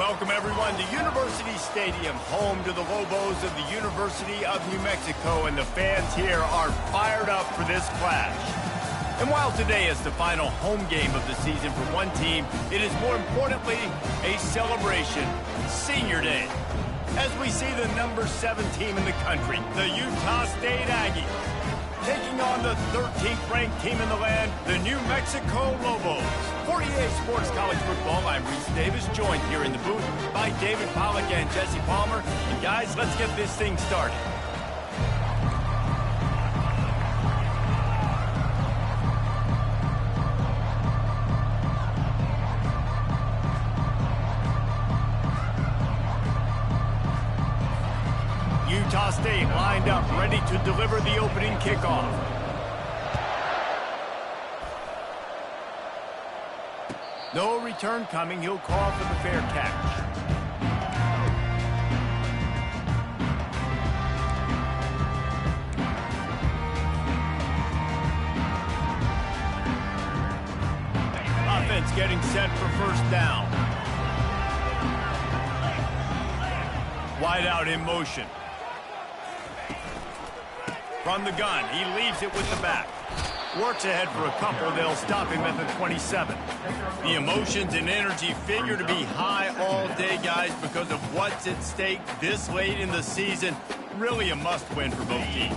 Welcome, everyone, to University Stadium, home to the Lobos of the University of New Mexico, and the fans here are fired up for this clash. And while today is the final home game of the season for one team, it is more importantly a celebration, Senior Day, as we see the number 7 team in the country, the Utah State Aggies, taking on the 13th ranked team in the land, the New Mexico Lobos. For EA Sports College Football, I'm Reese Davis, joined here in the booth by David Pollack and Jesse Palmer. And guys, let's get this thing started. Utah State lined up, ready to deliver the opening kickoff. No return coming. He'll call for the fair catch. Offense getting set for first down. Wide out in motion. From the gun, he leaves it with the back. Works ahead for a couple. They'll stop him at the 27. The emotions and energy figure to be high all day, guys, because of what's at stake this late in the season. Really a must-win for both teams.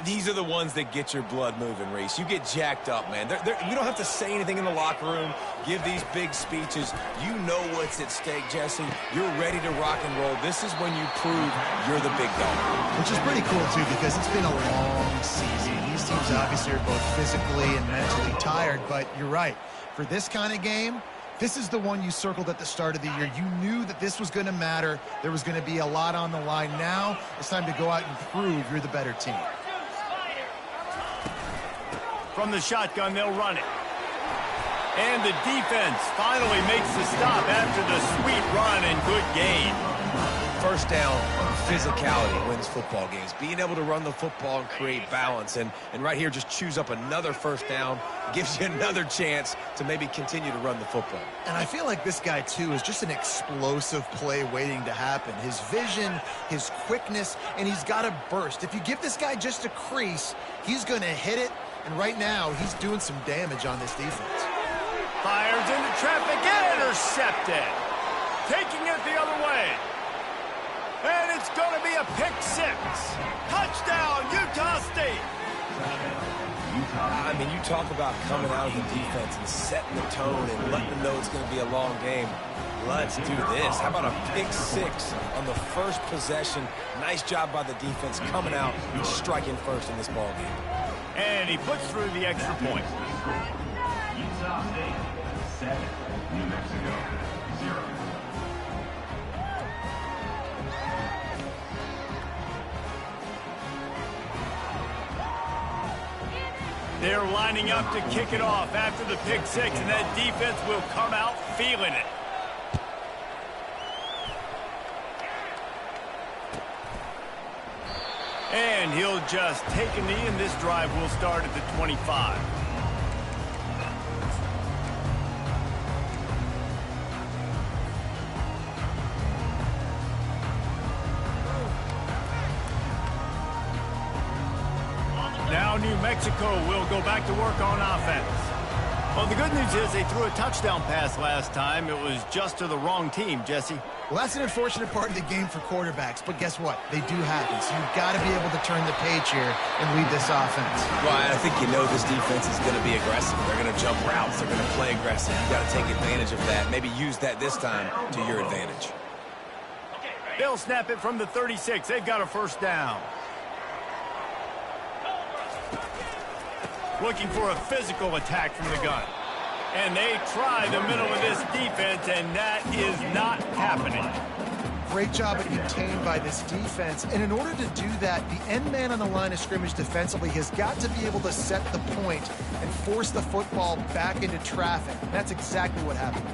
These are the ones that get your blood moving, Reese. You get jacked up, man. We don't have to say anything in the locker room, give these big speeches. You know what's at stake, Jesse. You're ready to rock and roll. This is when you prove you're the big dog. Which is pretty cool, too, because it's been a long season. These teams obviously are both physically and mentally tired, but you're right. For this kind of game, this is the one you circled at the start of the year. You knew that this was going to matter. There was going to be a lot on the line. Now it's time to go out and prove you're the better team. From the shotgun, they'll run it. And the defense finally makes the stop after the sweet run and good gain. First down, physicality wins football games. Being able to run the football and create balance. And right here, just choose up another first down. Gives you another chance to maybe continue to run the football. And I feel like this guy, too, is just an explosive play waiting to happen. His vision, his quickness, and he's got a burst. If you give this guy just a crease, he's going to hit it. And right now, he's doing some damage on this defense. Fires into traffic and intercepted. Taking it the other way. And it's going to be a pick 6. Touchdown, Utah State. I mean, you talk about coming out of the defense and setting the tone and letting them know it's going to be a long game. Let's do this. How about a pick 6 on the first possession? Nice job by the defense coming out and striking first in this ball game. And he puts through the extra point. Utah State 7, New Mexico 0. They're lining up to kick it off after the pick 6, and that defense will come out feeling it. And he'll just take a knee, and this drive will start at the 25. Now New Mexico will go back to work on offense. Well, the good news is they threw a touchdown pass last time. It was just to the wrong team, Jesse. Well, that's an unfortunate part of the game for quarterbacks, but guess what? They do happen, so you've got to be able to turn the page here and lead this offense. Well, I think you know this defense is going to be aggressive. They're going to jump routes. They're going to play aggressive. You've got to take advantage of that. Maybe use that this time to your advantage. They'll snap it from the 36. They've got a first down. Looking for a physical attack from the gun. And they try the middle of this defense, and that is not happening. Great job at contained by this defense. And in order to do that, the end man on the line of scrimmage defensively has got to be able to set the point and force the football back into traffic. That's exactly what happened.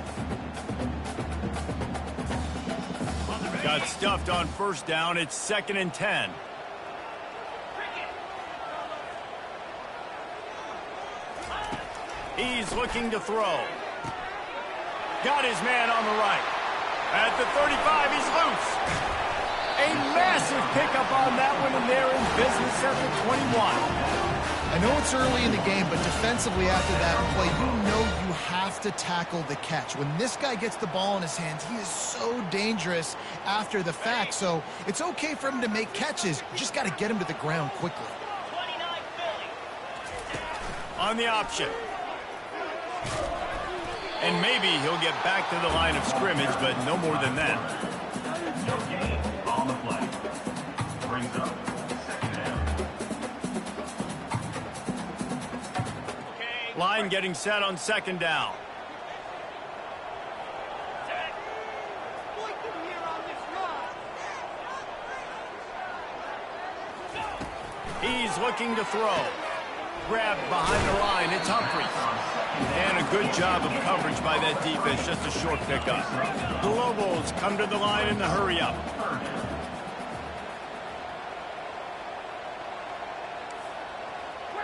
Got stuffed on first down. It's 2nd and 10. He's looking to throw. Got his man on the right. At the 35, he's loose. A massive pickup on that one, and they're in business at the 21. I know it's early in the game, but defensively after that play, you know you have to tackle the catch. When this guy gets the ball in his hands, he is so dangerous after the fact. So it's okay for him to make catches. You just got to get him to the ground quickly. On the option. And maybe he'll get back to the line of scrimmage, but no more than that. No gain on the play. Brings up second down. Line getting set on second down. He's looking to throw. Grabbed behind the line. It's Humphries. And a good job of coverage by that defense. Just a short pickup. The Lobos come to the line in the hurry-up.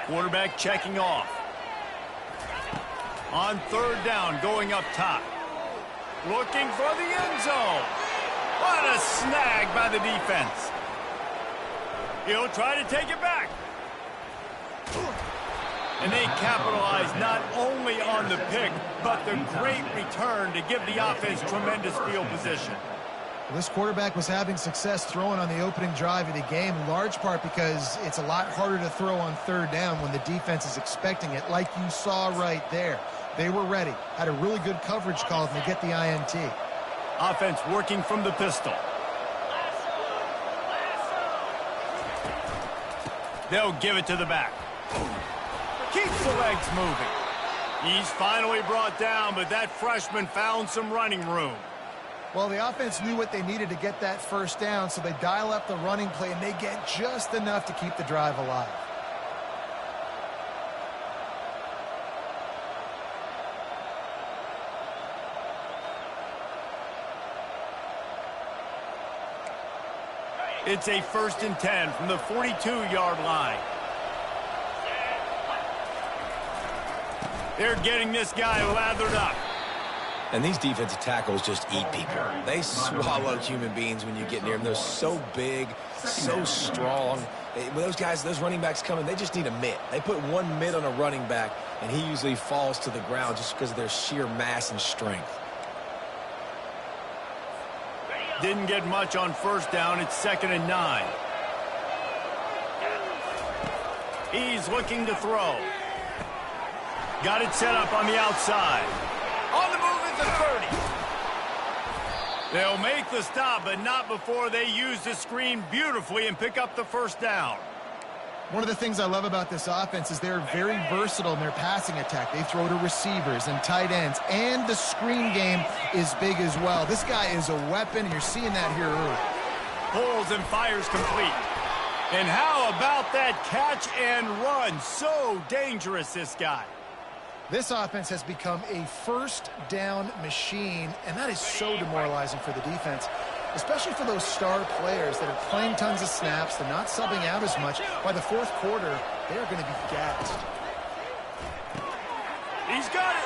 Quarterback checking off. On third down, going up top. Looking for the end zone. What a snag by the defense. He'll try to take it back. And they capitalize not only on the pick, but the great return to give the offense tremendous field position. Well, this quarterback was having success throwing on the opening drive of the game, in large part because it's a lot harder to throw on third down when the defense is expecting it, like you saw right there. They were ready, had a really good coverage call, and they get the INT. Offense working from the pistol. They'll give it to the back. Keeps the legs moving. He's finally brought down, but that freshman found some running room. Well, the offense knew what they needed to get that first down, so they dial up the running play, and they get just enough to keep the drive alive. It's a 1st and 10 from the 42-yard line. They're getting this guy lathered up. And these defensive tackles just eat people. They swallow human beings when you get near them. They're so big, so strong. When those guys, those running backs come in, they just need a mitt. They put one mitt on a running back, and he usually falls to the ground just because of their sheer mass and strength. Didn't get much on first down. It's 2nd and 9. He's looking to throw. Got it set up on the outside. On the move at the 30. They'll make the stop, but not before they use the screen beautifully and pick up the first down. One of the things I love about this offense is they're very versatile in their passing attack. They throw to receivers and tight ends, and the screen game is big as well. This guy is a weapon, and you're seeing that here early. Pulls and fires complete. And how about that catch and run? So dangerous, this guy. This offense has become a first down machine, and that is so demoralizing for the defense, especially for those star players that are playing tons of snaps. They're not subbing out as much. By the fourth quarter, they're going to be gassed. He's got it,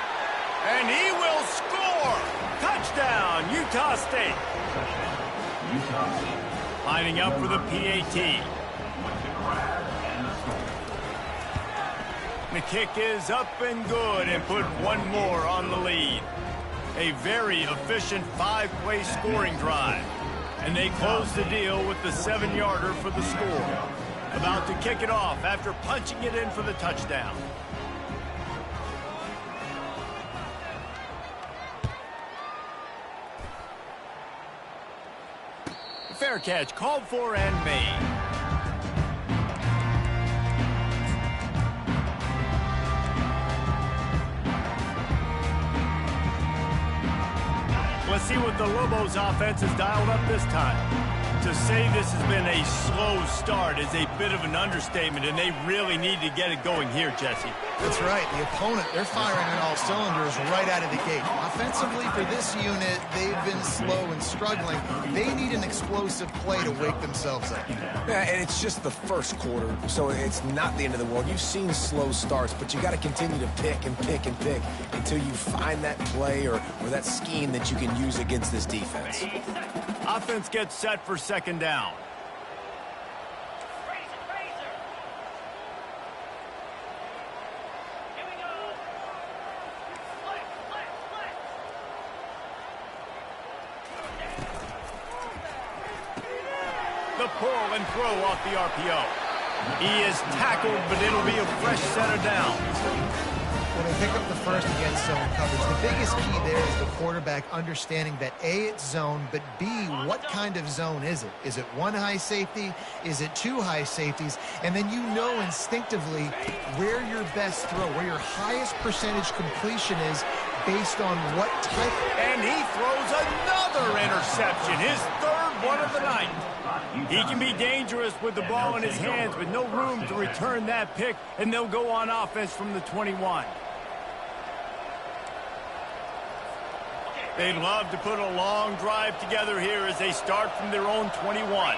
and he will score. Touchdown, Utah State. Utah State. Lining up for the PAT. With the grab and the score. The kick is up and good, and put one more on the lead. A very efficient 5-play scoring drive. And they close the deal with the 7-yarder for the score. About to kick it off after punching it in for the touchdown. Fair catch called for and made. Let's see what the Lobos offense has dialed up this time. To say this has been a slow start is a bit of an understatement, and they really need to get it going here, Jesse. That's right. The opponent, they're firing on all cylinders right out of the gate. Offensively, for this unit, they've been slow and struggling. They need an explosive play to wake themselves up. Yeah, and it's just the first quarter, so it's not the end of the world. You've seen slow starts, but you got to continue to pick and pick and pick until you find that play or that scheme that you can use against this defense. Offense gets set for second down. The pull and throw off the RPO. He is tackled, but it'll be a fresh set of downs. When they pick up the first against zone coverage, the biggest key there is the quarterback understanding that A, it's zone, but B, what kind of zone is it? Is it one high safety? Is it two high safeties? And then you know instinctively where your best throw, where your highest percentage completion is based on what type. And he throws another interception, his third one of the night. He can be dangerous with the ball in his hands with no room to return that pick, and they'll go on offense from the 21. They'd love to put a long drive together here as they start from their own 21.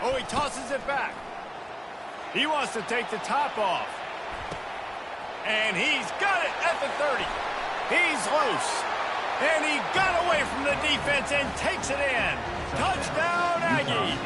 Oh, he tosses it back. He wants to take the top off. And he's got it at the 30. He's loose. And he got away from the defense and takes it in. Touchdown, Aggies.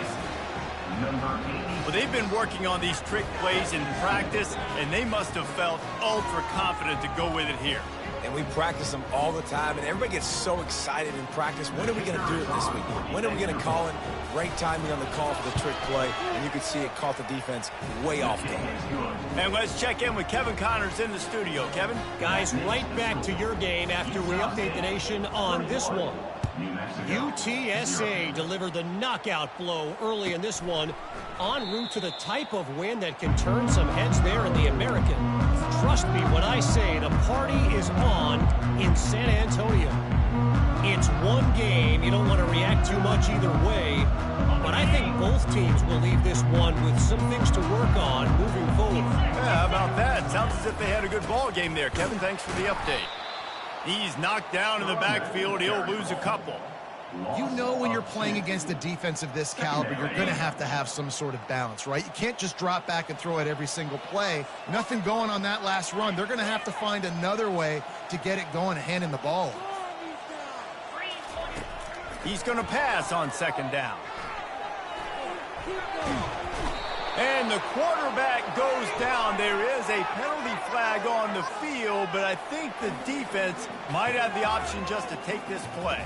Well, they've been working on these trick plays in practice, and they must have felt ultra confident to go with it here. And we practice them all the time, and everybody gets so excited in practice. When are we going to do it this week? When are we going to call it? Great timing on the call for the trick play, and you can see it caught the defense way off guard. And let's check in with Kevin Connors in the studio. Kevin? Guys, right back to your game after we update the nation on this one. UTSA delivered the knockout blow early in this one, en route to the type of win that can turn some heads there in the American. Trust me when I say the party is on in San Antonio. It's one game. You don't want to react too much either way, but I think both teams will leave this one with some things to work on moving forward. Yeah, how about that? Sounds as if they had a good ball game there. Kevin, thanks for the update. He's knocked down in the backfield. He'll lose a couple. You know when you're playing against a defense of this caliber, you're going to have some sort of balance, right? You can't just drop back and throw it every single play. Nothing going on that last run. They're going to have to find another way to get it going and hand in the ball. He's going to pass on second down. And the quarterback goes down. There is a penalty flag on the field, but I think the defense might have the option just to take this play.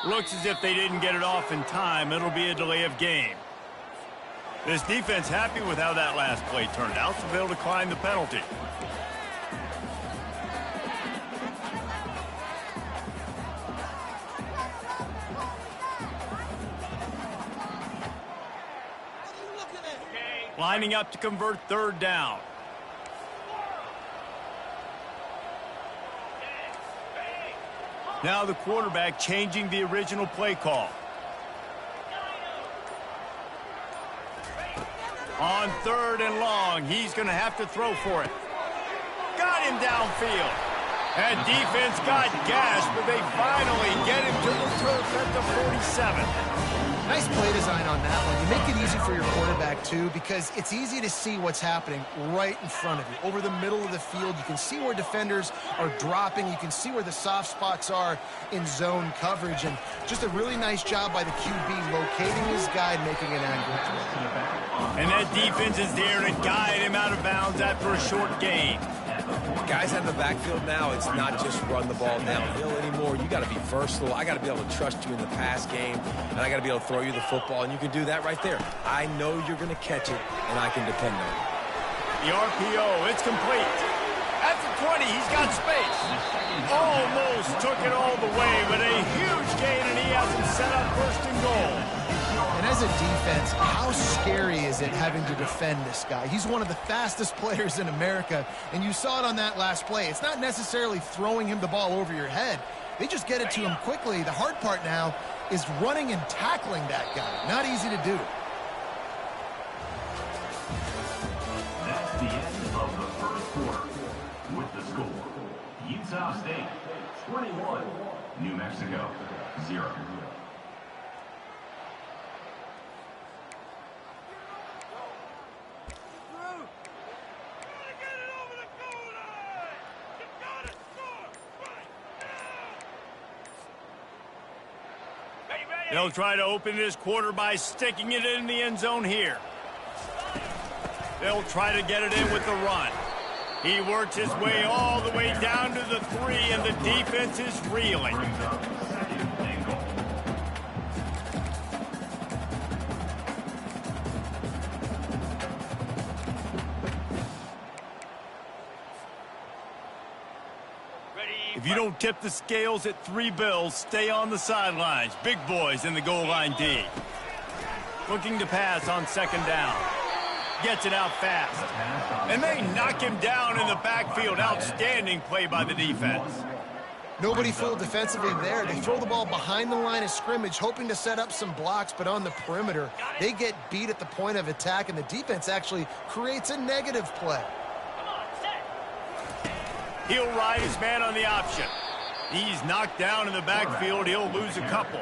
Looks as if they didn't get it off in time. It'll be a delay of game. This defense happy with how that last play turned out, so they'll decline the penalty. Lining up to convert third down. Now the quarterback changing the original play call. On third and long, he's going to have to throw for it. Got him downfield. And defense got gashed, but they finally get him to the turf at the 47. Nice play design on that one. You make it easy for your quarterback, too, because it's easy to see what's happening right in front of you. Over the middle of the field, you can see where defenders are dropping. You can see where the soft spots are in zone coverage. And just a really nice job by the QB locating his guy and making an accurate throw. And that defense is there to guide him out of bounds after a short gain. Guys out in the backfield now, it's not just run the ball downhill anymore. You got to be versatile. I got to be able to trust you in the pass game, and I got to be able to throw you the football, and you can do that right there. I know you're going to catch it, and I can depend on it. The RPO, it's complete. At the 20, he's got space. Almost took it all the way, but a huge gain, and he has him set up first and goal. And as a defense, how scary is it having to defend this guy? He's one of the fastest players in America, and you saw it on that last play. It's not necessarily throwing him the ball over your head. They just get it to him quickly. The hard part now is running and tackling that guy. Not easy to do. That's the end of the first quarter. With the score, Utah State 21, New Mexico 0. They'll try to open this quarter by sticking it in the end zone here. They'll try to get it in with the run. He works his way all the way down to the 3, and the defense is reeling. If you don't tip the scales at 3 bills, stay on the sidelines. Big boys in the goal line D. Looking to pass on second down. Gets it out fast. And they knock him down in the backfield. Outstanding play by the defense. Nobody fooled defensively there. They throw the ball behind the line of scrimmage, hoping to set up some blocks, but on the perimeter, they get beat at the point of attack, and the defense actually creates a negative play. He'll ride his man on the option. He's knocked down in the backfield. He'll lose a couple.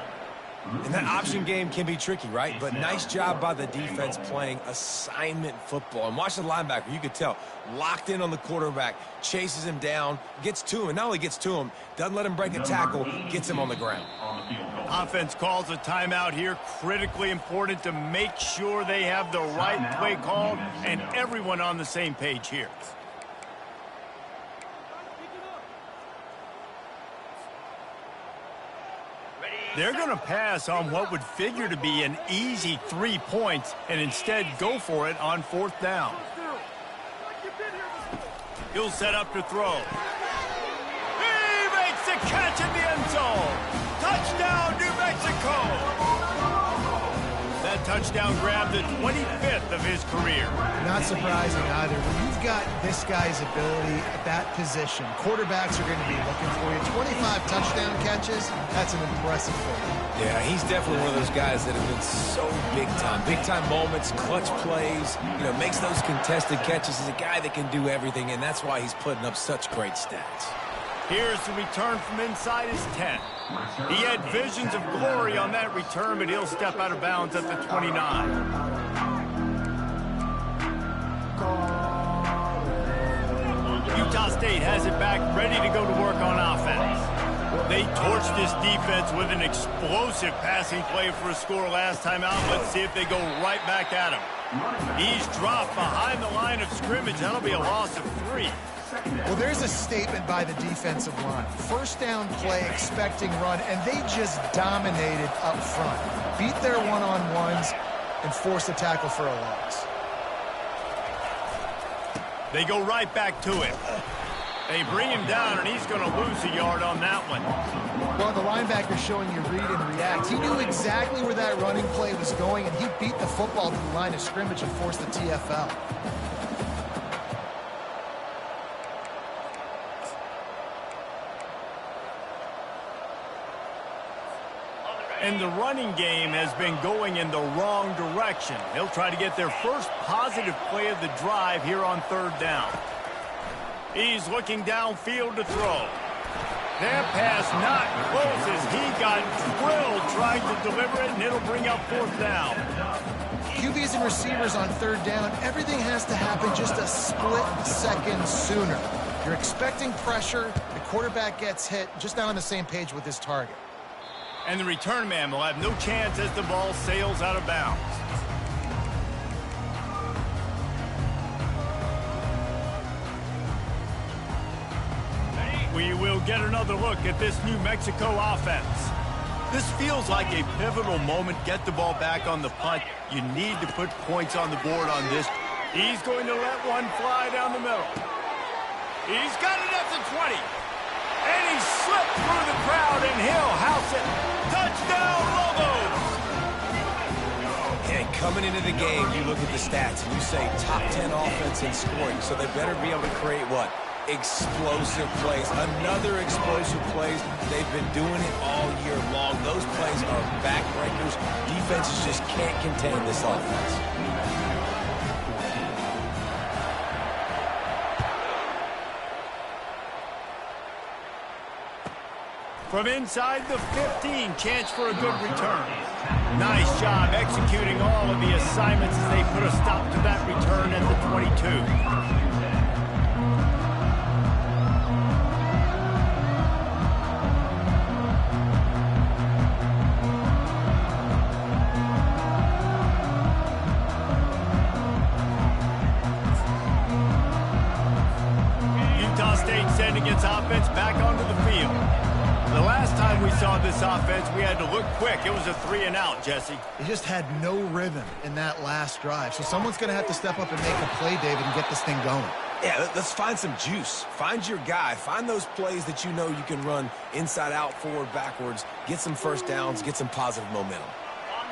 And that option game can be tricky, right? But nice job by the defense playing assignment football. And watch the linebacker. You could tell. Locked in on the quarterback. Chases him down. Gets to him. And not only gets to him, doesn't let him break a tackle. Gets him on the ground. Offense calls a timeout here. Critically important to make sure they have the right play called and everyone on the same page here. They're going to pass on what would figure to be an easy 3 points and instead go for it on fourth down. He'll set up to throw. He makes the catch in the end zone. Touchdown, New Mexico. That touchdown grabbed the 25th of his career. Not surprising either. When you've got this guy's ability at that position, quarterbacks are going to be looking for you. 25 touchdown catches, that's an impressive thing. Yeah, he's definitely one of those guys that have been so big time. Big time moments, clutch plays, makes those contested catches. He's a guy that can do everything, and that's why he's putting up such great stats. Here's the return from inside his 10. He had visions of glory on that return, but he'll step out of bounds at the 29. Utah State has it back, ready to go to work on offense. They torched this defense with an explosive passing play for a score last time out. Let's see if they go right back at him. He's dropped behind the line of scrimmage. That'll be a loss of 3. Well, there's a statement by the defensive line. First down play, expecting run, and they just dominated up front. Beat their one-on-ones and forced a tackle for a loss. They go right back to him. They bring him down, and he's going to lose a yard on that one. Well, the linebacker showing you read and react. He knew exactly where that running play was going, and he beat the football to the line of scrimmage and forced the TFL. And the running game has been going in the wrong direction. They'll try to get their first positive play of the drive here on third down. He's looking downfield to throw. That pass not close as he got drilled trying to deliver it, and it'll bring up fourth down. QBs and receivers on third down, everything has to happen just a split second sooner. You're expecting pressure, the quarterback gets hit, just not on the same page with his target. And the return man will have no chance as the ball sails out of bounds. get another look at this New Mexico offense. This feels like a pivotal moment. Get the ball back on the punt. You need to put points on the board on this. He's going to let one fly down the middle. He's got it at the 20. And he slipped through the crowd, and he'll house it. Touchdown, Lobos! And coming into the game, you look at the stats, and you say top 10 offense in scoring, so they better be able to create what? Explosive plays. Another explosive plays. They've been doing it all year long. Those plays are backbreakers. Defenses just can't contain this offense. From inside the 15, chance for a good return. Nice job executing all of the assignments as they put a stop to that return at the 22. Sending its offense back onto the field. The last time we saw this offense, we had to look quick. It was a 3-and-out, Jesse. They just had no rhythm in that last drive. So someone's going to have to step up and make a play, David, and get this thing going. Yeah, let's find some juice. Find your guy. Find those plays that you know you can run inside out, forward, backwards. Get some first downs. Get some positive momentum.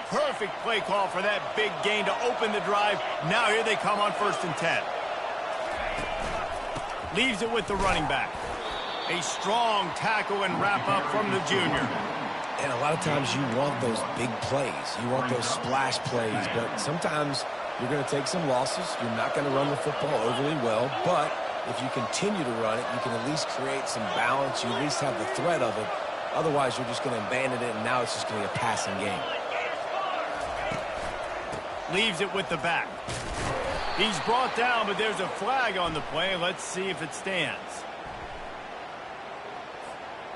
Perfect play call for that big gain to open the drive. Now here they come on 1st and 10. Leaves it with the running back. A strong tackle and wrap-up from the junior. And a lot of times you want those big plays. You want those splash plays, but sometimes you're going to take some losses. You're not going to run the football overly well, but if you continue to run it, you can at least create some balance. You at least have the threat of it. Otherwise, you're just going to abandon it, and now it's just going to be a passing game. Leaves it with the back. He's brought down, but there's a flag on the play. Let's see if it stands.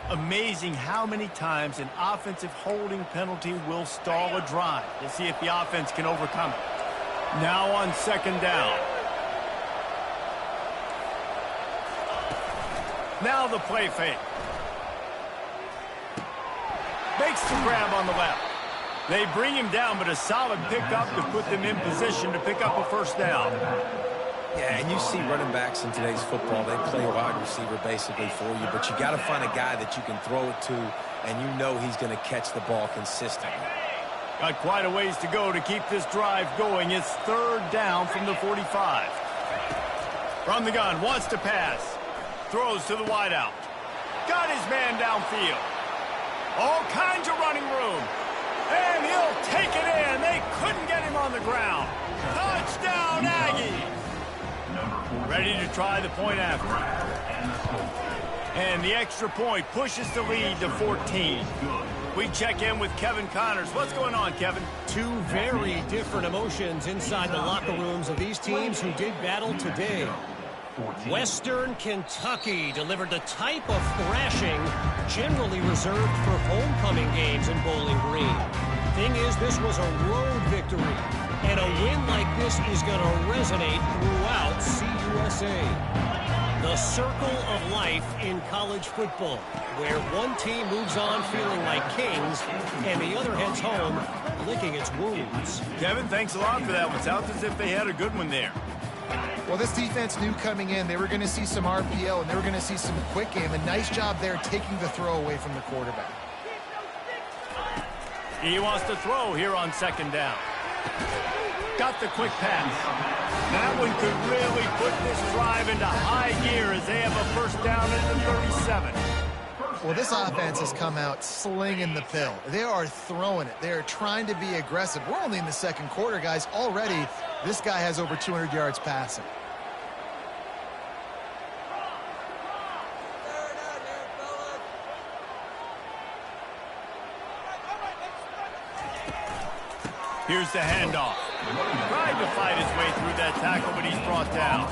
Amazing how many times an offensive holding penalty will stall a drive. We'll see if the offense can overcome it. Now on 2nd down. Now the play fake. Makes the grab on the left. They bring him down, but a solid pickup to put them in position to pick up a 1st down. Yeah, and you see running backs in today's football, they play wide receiver basically for you, but you got to find a guy that you can throw it to, and you know he's going to catch the ball consistently. Got quite a ways to go to keep this drive going. It's 3rd down from the 45. From the gun, wants to pass. Throws to the wideout. Got his man downfield. All kinds of running room. And he'll take it in. They couldn't get him on the ground. Touchdown, Aggies. Ready to try the point after. And the extra point pushes the lead to 14. We check in with Kevin Connors. What's going on, Kevin? Two very different emotions inside the locker rooms of these teams who did battle today. Western Kentucky delivered the type of thrashing generally reserved for homecoming games in Bowling Green. Thing is, this was a road victory, and a win like this is going to resonate throughout CUSA. The circle of life in college football, where one team moves on feeling like kings, and the other heads home licking its wounds. Kevin, thanks a lot for that one. Sounds as if they had a good one there. Well, this defense knew coming in they were going to see some RPO and they were going to see some quick game. A nice job there taking the throw away from the quarterback. He wants to throw here on 2nd down. Got the quick pass. That one could really put this drive into high gear as they have a 1st down at the 37. Well, this offense has come out slinging the pill. They are throwing it. They are trying to be aggressive. We're only in the 2nd quarter, guys. Already, this guy has over 200 yards passing. Here's the handoff. Tried to fight his way through that tackle, but he's brought down.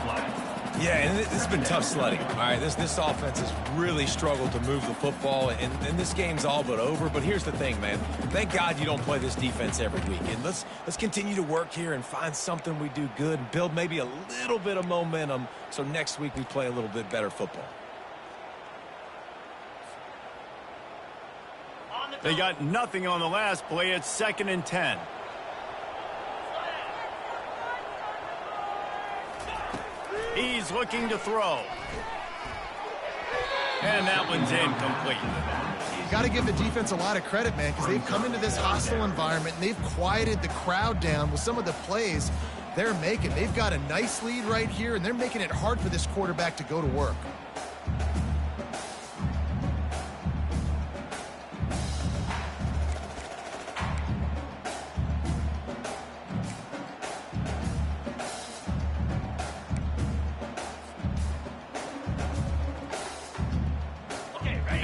Yeah, and this has been tough sledding. All right, this offense has really struggled to move the football, and this game's all but over. But here's the thing, man. Thank God you don't play this defense every week. And let's continue to work here and find something we do good and build maybe a little bit of momentum so next week we play a little bit better football. They got nothing on the last play. It's 2nd and 10. He's looking to throw. And that one's incomplete. Got to give the defense a lot of credit, man, because they've come into this hostile environment and they've quieted the crowd down with some of the plays they're making. They've got a nice lead right here, and they're making it hard for this quarterback to go to work.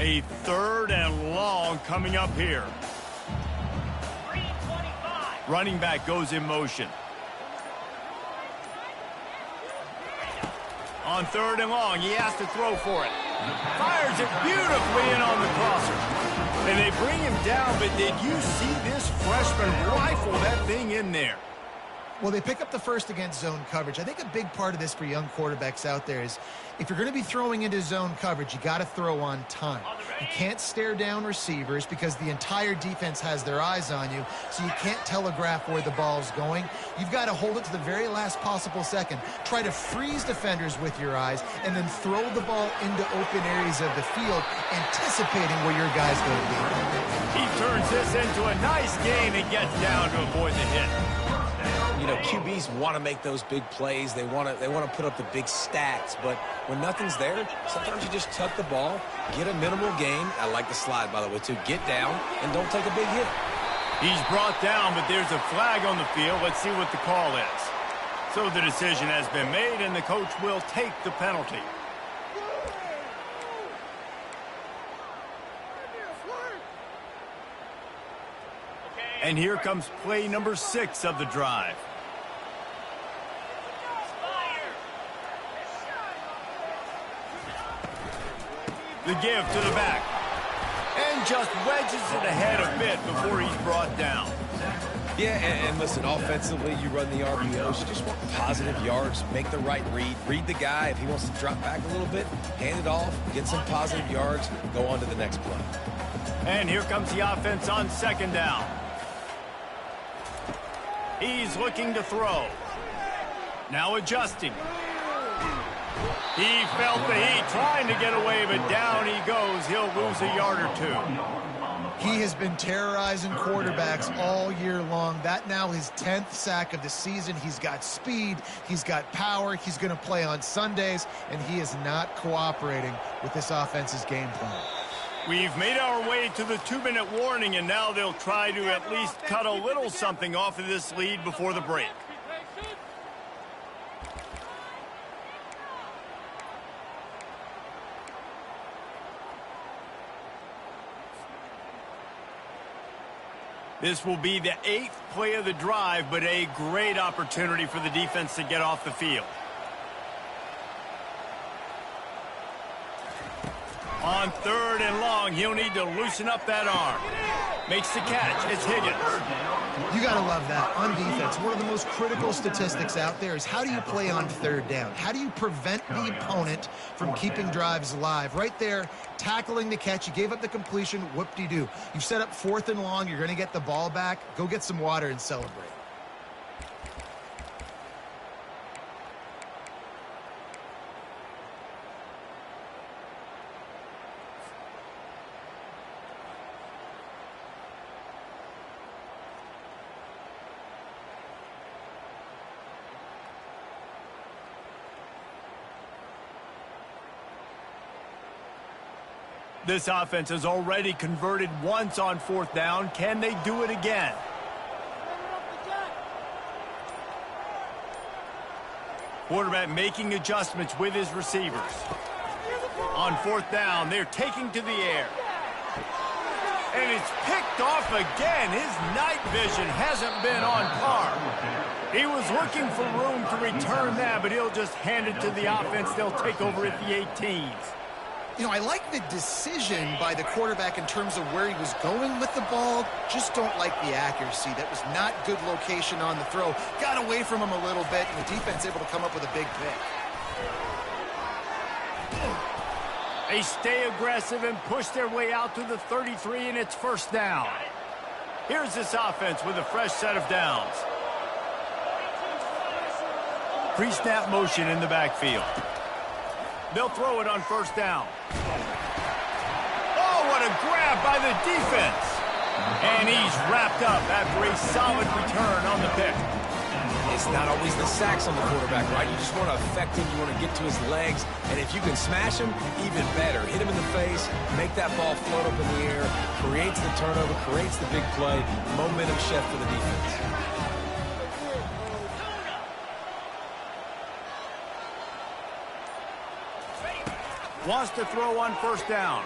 A 3rd and long coming up here. Running back goes in motion. On 3rd and long, he has to throw for it. Fires it beautifully in on the crosser. And they bring him down, but did you see this freshman rifle that thing in there? Well, they pick up the first against zone coverage. I think a big part of this for young quarterbacks out there is if you're going to be throwing into zone coverage, you got to throw on time. You can't stare down receivers because the entire defense has their eyes on you, so you can't telegraph where the ball's going. You've got to hold it to the very last possible second. Try to freeze defenders with your eyes and then throw the ball into open areas of the field, anticipating where your guy's going to be. He turns this into a nice game and gets down to avoid the hit. You know, QBs want to make those big plays. They want to put up the big stats. But when nothing's there, sometimes you just tuck the ball, get a minimal gain. I like the slide, by the way, too. Get down and don't take a big hit. He's brought down, but there's a flag on the field. Let's see what the call is. So the decision has been made, and the coach will take the penalty. And here comes play number 6 of the drive. The give to the back. And just wedges it ahead a bit before he's brought down. Yeah, and listen, offensively, you run the RPOs. You just want positive yards. Make the right read. Read the guy. If he wants to drop back a little bit, hand it off, get some positive yards, go on to the next play. And here comes the offense on 2nd down. He's looking to throw. Now adjusting. He felt the heat, trying to get away, but down he goes. He'll lose a yard or 2. He has been terrorizing quarterbacks all year long. That now his 10th sack of the season. He's got speed. He's got power. He's going to play on Sundays, and he is not cooperating with this offense's game plan. We've made our way to the 2-minute warning, and now they'll try to at least cut a little something off of this lead before the break. This will be the 8th play of the drive, but a great opportunity for the defense to get off the field. On 3rd and long, he'll need to loosen up that arm. Makes the catch. It's Higgins. You got to love that. On defense, one of the most critical statistics out there is how do you play on 3rd down? How do you prevent the opponent from keeping drives alive? Right there, tackling the catch. You gave up the completion. Whoop-de-doo. You've set up 4th and long. You're going to get the ball back. Go get some water and celebrate. This offense has already converted once on 4th down. Can they do it again? Quarterback making adjustments with his receivers. On 4th down, they're taking to the air. And it's picked off again. His night vision hasn't been on par. He was looking for room to return that, but he'll just hand it to the offense. They'll take over at the 18s. You know, I like the decision by the quarterback in terms of where he was going with the ball. Just don't like the accuracy. That was not good location on the throw. Got away from him a little bit, and the defense able to come up with a big pick. They stay aggressive and push their way out to the 33, and it's first down. Here's this offense with a fresh set of downs. Pre-snap motion in the backfield. They'll throw it on first down. Oh, what a grab by the defense. And he's wrapped up after a solid return on the pick. It's not always the sacks on the quarterback, right? You just want to affect him. You want to get to his legs. And if you can smash him, even better. Hit him in the face, make that ball float up in the air, creates the turnover, creates the big play, momentum shift for the defense. Wants to throw on first down.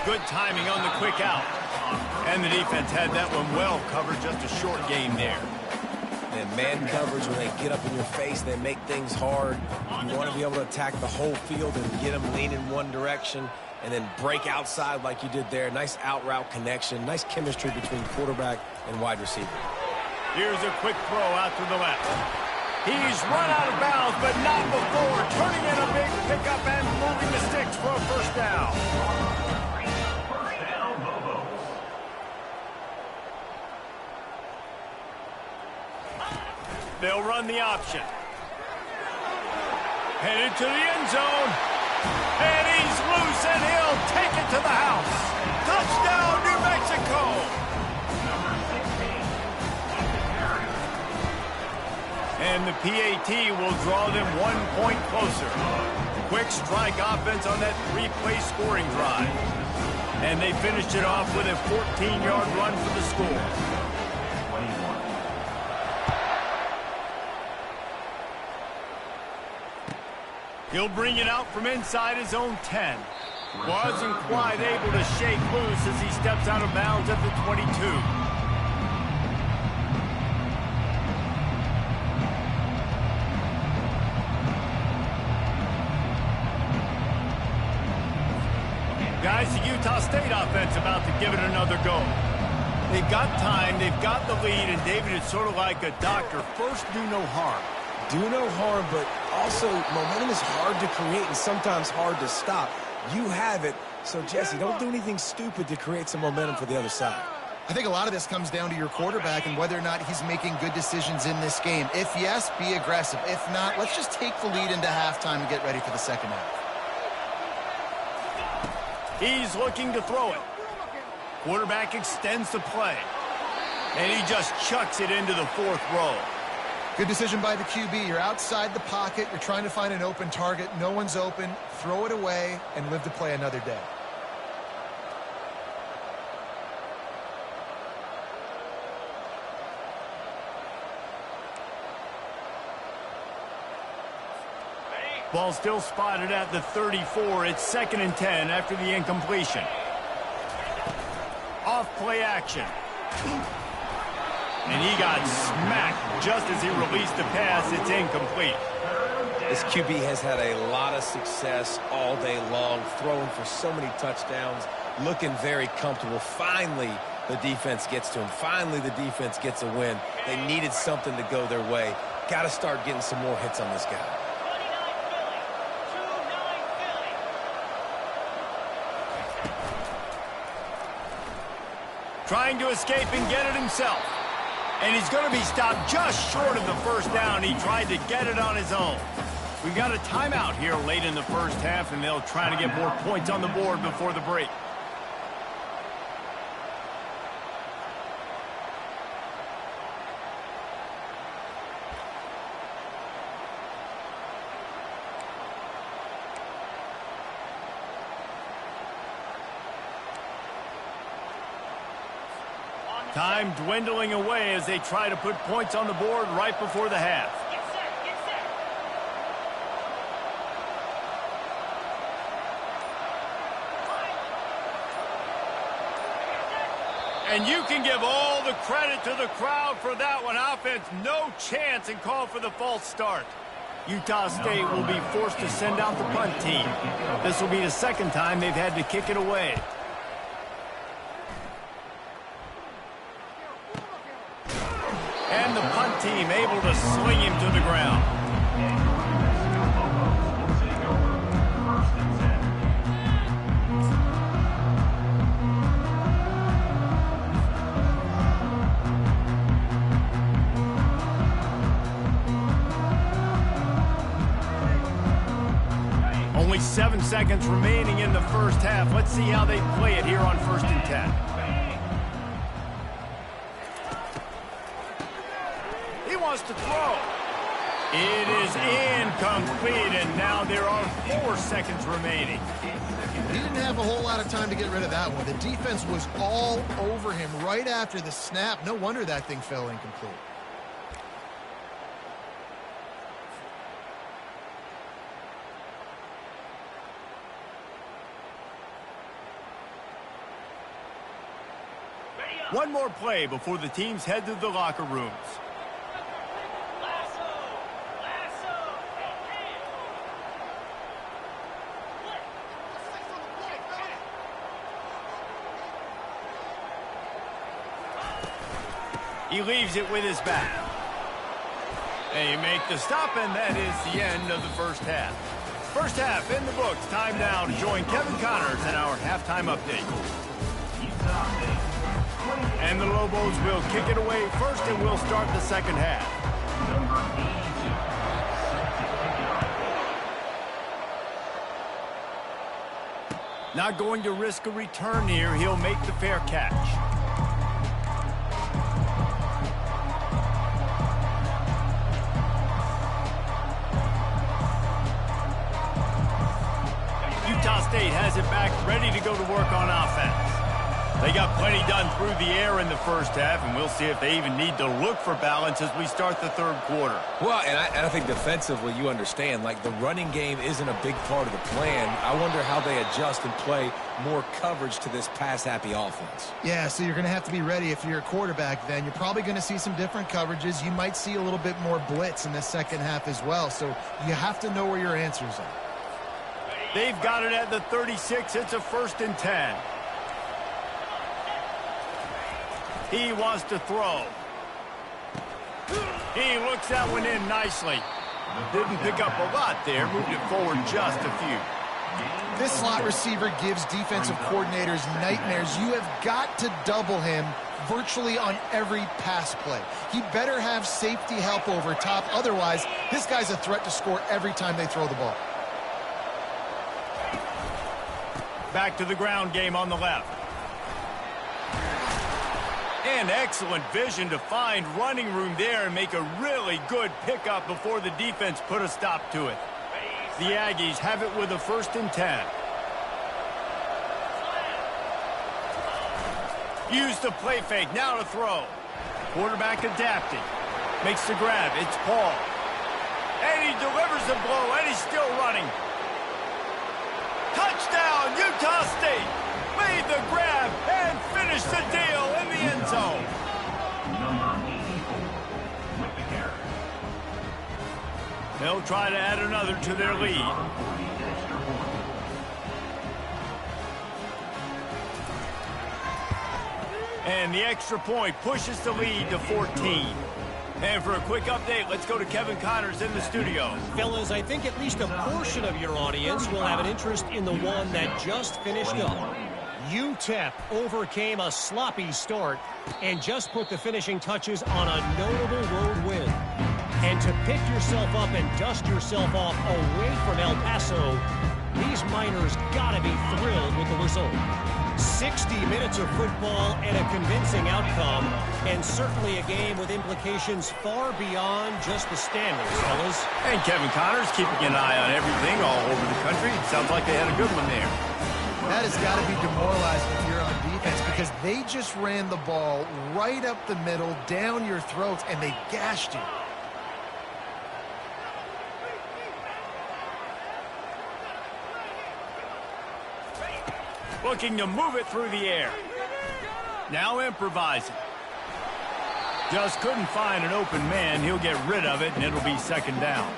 Good timing on the quick out. And the defense had that one well covered, just a short game there. And man coverage, when they get up in your face, they make things hard. You want to be able to attack the whole field and get them lean in one direction and then break outside like you did there. Nice out route connection, nice chemistry between quarterback and wide receiver. Here's a quick throw out to the left. He's run out of bounds, but not before turning in a big pickup and moving the sticks for a first down. They'll run the option. Headed to the end zone. And he's loose, and he'll take it to the house. Touchdown, New Mexico! And the PAT will draw them 1 point closer. Quick strike offense on that three-play scoring drive. And they finished it off with a 14-yard run for the score. He'll bring it out from inside his own 10. Wasn't quite able to shake loose as he steps out of bounds at the 22. Guys, the Utah State offense about to give it another go. They've got time, they've got the lead, and David, it's sort of like a doctor. First, do no harm. Do no harm, but also momentum is hard to create and sometimes hard to stop. You have it, so Jesse, don't do anything stupid to create some momentum for the other side. I think a lot of this comes down to your quarterback and whether or not he's making good decisions in this game. If yes, be aggressive. If not, let's just take the lead into halftime and get ready for the second half. He's looking to throw it. Quarterback extends the play. And he just chucks it into the fourth row. Good decision by the QB. You're outside the pocket. You're trying to find an open target. No one's open. Throw it away and live to play another day. Ball still spotted at the 34. It's 2nd and 10 after the incompletion. Off play action. And he got smacked just as he released the pass. It's incomplete. This QB has had a lot of success all day long, throwing for so many touchdowns, looking very comfortable. Finally, the defense gets to him. Finally, the defense gets a win. They needed something to go their way. Got to start getting some more hits on this guy. Trying to escape and get it himself. And he's going to be stopped just short of the first down. He tried to get it on his own. We've got a timeout here late in the first half, and they'll try to get more points on the board before the break. Time dwindling away as they try to put points on the board right before the half. And you can give all the credit to the crowd for that one. Offense, no chance, and call for the false start. Utah State will be forced to send out the punt team. This will be the second time they've had to kick it away. And the punt team able to swing him to the ground. New Mexico will take over 1st and 10. Only 7 seconds remaining in the first half. Let's see how they play it here on 1st and 10. He wants to throw. It is incomplete, and now there are 4 seconds remaining. He didn't have a whole lot of time to get rid of that one. The defense was all over him right after the snap. No wonder that thing fell incomplete. One more play before the teams head to the locker rooms. He leaves it with his back. They make the stop, and that is the end of the first half. First half in the books. Time now to join Kevin Connors in our halftime update. And the Lobos will kick it away first, and we'll start the second half. Not going to risk a return here. He'll make the fair catch. Utah State has it back, ready to go to work on offense. They got plenty done through the air in the first half, and we'll see if they even need to look for balance as we start the third quarter. Well, and I think defensively, you understand, like, the running game isn't a big part of the plan. I wonder how they adjust and play more coverage to this pass-happy offense. Yeah, so you're going to have to be ready if you're a quarterback then. You're probably going to see some different coverages. You might see a little bit more blitz in the second half as well, so you have to know where your answers are. They've got it at the 36. It's a 1st and 10. He wants to throw. He looks that one in nicely. Didn't pick up a lot there. Moved it forward just a few. This slot receiver gives defensive coordinators nightmares. You have got to double him virtually on every pass play. He better have safety help over top. Otherwise, this guy's a threat to score every time they throw the ball. Back to the ground game on the left. And excellent vision to find running room there and make a really good pickup before the defense put a stop to it. The Aggies have it with a 1st and 10. Use the play fake, now to throw. Quarterback adapting. Makes the grab, it's Paul. And he delivers the blow, and he's still running. Touchdown, Utah State! Made the grab and finished the deal in the end zone. Number 84 with the carry. They'll try to add another to their lead. And the extra point pushes the lead to 14. And for a quick update, let's go to Kevin Connors in the studio. Fellas, I think at least a portion of your audience will have an interest in the one that just finished up. UTEP overcame a sloppy start and just put the finishing touches on a notable road win. And to pick yourself up and dust yourself off away from El Paso, these Miners gotta be thrilled with the result. 60 minutes of football and a convincing outcome, and certainly a game with implications far beyond just the standings, fellas. And Kevin Connors keeping an eye on everything all over the country. Sounds like they had a good one there. That has got to be demoralizing if you're on defense because they just ran the ball right up the middle, down your throats, and they gashed you. Looking to move it through the air. Now improvising. Just couldn't find an open man. He'll get rid of it, and it'll be 2nd down.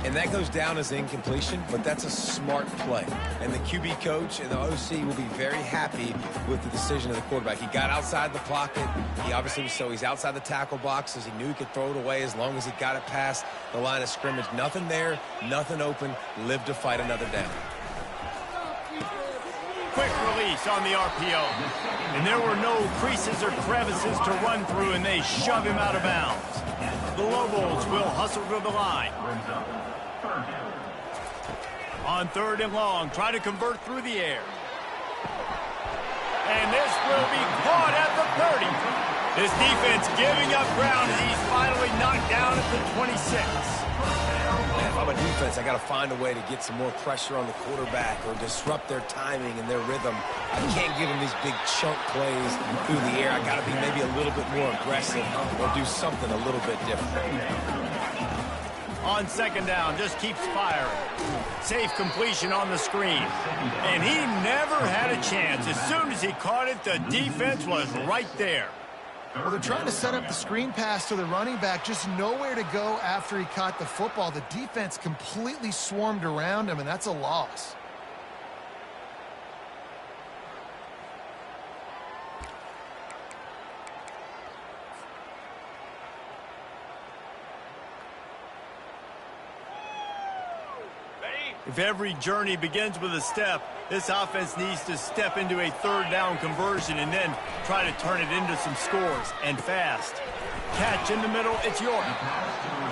And that goes down as incompletion, but that's a smart play. And the QB coach and the OC will be very happy with the decision of the quarterback. He got outside the pocket. He obviously was so he's outside the tackle boxes. He knew he could throw it away as long as he got it past the line of scrimmage. Nothing there, nothing open. Live to fight another down. Quick release on the RPO. And there were no creases or crevices to run through, and they shove him out of bounds. The Lobos will hustle to the line. On 3rd and long, try to convert through the air. And this will be caught at the 30. This defense giving up ground as he's finally knocked down at the 26. Man, if I'm a defense, I got to find a way to get some more pressure on the quarterback or disrupt their timing and their rhythm. I can't give them these big chunk plays through the air. I got to be maybe a little bit more aggressive or do something a little bit different. On 2nd down, just keeps firing. Safe completion on the screen. And he never had a chance. As soon as he caught it, the defense was right there. Well, they're trying to set up the screen pass to the running back, just nowhere to go after he caught the football. The defense completely swarmed around him, and that's a loss. If every journey begins with a step, this offense needs to step into a 3rd down conversion and then try to turn it into some scores, and fast. Catch in the middle, it's York.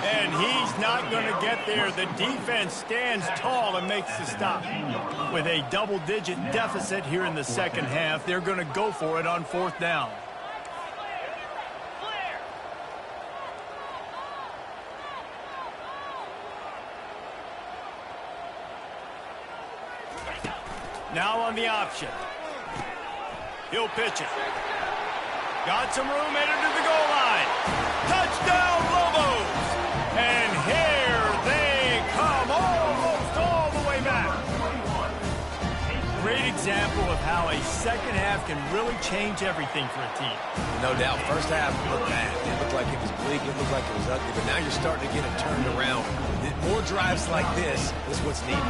And he's not going to get there. The defense stands tall and makes the stop. With a double-digit deficit here in the 2nd half, they're going to go for it on 4th down. Now on the option. He'll pitch it. Got some room, headed to the goal line. Touchdown, Lobos! And here they come, almost all the way back. Great example of how a 2nd half can really change everything for a team. No doubt. First half looked bad. It looked like it was bleak. It looked like it was ugly. But now you're starting to get it turned around. More drives like this is what's needed.